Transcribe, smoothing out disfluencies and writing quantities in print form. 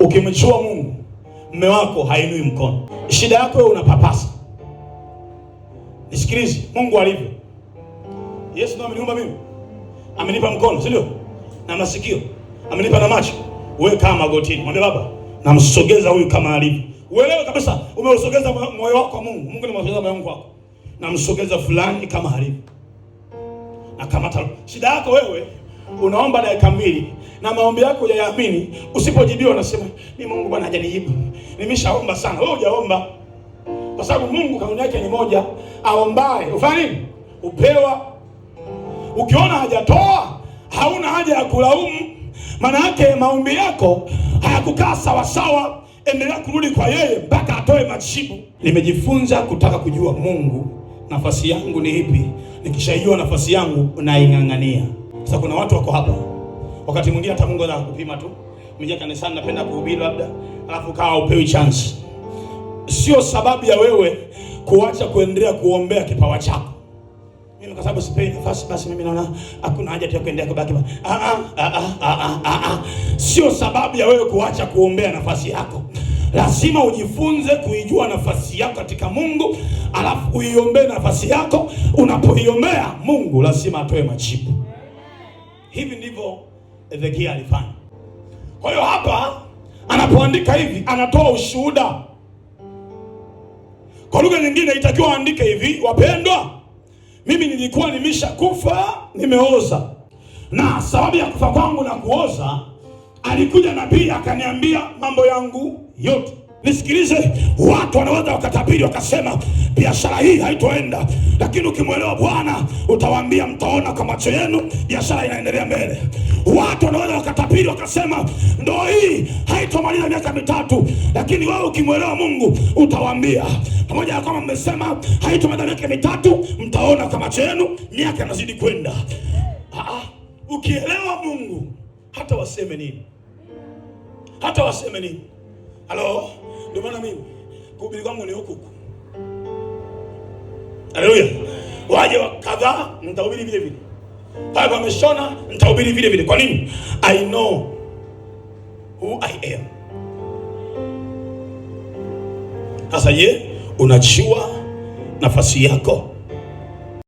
Ukimchua Mungu, mume wako hainui mkono. Shida yako wewe unapapasa. Nisikilize, Mungu alivyo. Yesu ndiye ameniumba mimi. Amenipa mkono, si ndio? Na masikio. Amenipa na macho. Wewe kama magotini, mwambie Baba, namsogeza huyu kama alivyo. Uelewe kabisa, umeusogeza moyo wako kwa Mungu. Mungu ni msogeza moyo wako. Namsogeza fulani kama alivyo. Na kama shida yako wewe unaomba dakika 2 na maombi yako hujayaamini, usipojibiwa unasema ni Mungu bwana hajanijibu. Nimeshaomba sana. Wewe hujaomba. Kwa sababu Mungu kauli yake ni moja, aombaye ufanye nini? Upewa. Ukiona hajatoa, hauna haja ya kulaumu. Maana yake maombi yako hayakukaa sawa sawa. Endelea kurudi kwa yeye mpaka atoe majibu. Nimejifunza kutaka kujua Mungu nafasi yangu ni ipi. Nikishajua nafasi yangu naing'ang'ania. Sasa kuna watu wako hapa, wakati mwingine hata Mungu anakupima tu. Mmoja kanisani napenda kuhubiri labda, alafu kaa upewi chance. Sio sababu ya wewe kuacha kuendelea kuombea kipawa chako. Mimi kwa sababu sipewi nafasi basi mimi naona hakuna haja ya kuendelea kubaki. Sio sababu ya wewe kuacha kuombea nafasi yako. Lazima ujifunze kuijua nafasi yako katika Mungu, alafu uiombee nafasi yako. Unapoiombea Mungu lazima atoe majibu. Hivi ndivyo Ezekia alifanya. Kwa hiyo hapa anapoandika hivi anatoa ushuhuda. Kwa lugha nyingine itakiwa aandike hivi: wapendwa, mimi nilikuwa nimeshakufa, nimeoza. Na sababu ya kufa kwangu na kuoza, alikuja nabii akaniambia mambo yangu yote. Nisikilize, watu wanaweza wakatabiri wakasema biashara hii haitoenda, lakini ukimwelewa Bwana utawaambia mtaona kwa macho yenu biashara inaendelea mbele. Watu wanaweza wakatabiri wakasema ndoa hii haitomaliza miaka 3, lakini wewe ukimwelewa Mungu utawaambia pamoja na kama mmesema haitomaliza miaka 3, mtaona kwa macho yenu miaka inazidi kwenda. Ukielewa Mungu hata waseme nini, hata waseme nini. Halo, ndio maana mimi kuhubiri kwangu ni huku. Haleluya. Waje kadhaa nitahubiri vile vile. Pale wameshona nitahubiri vile vile. Kwa nini? I know who I am. Sasa je, unajua nafasi yako?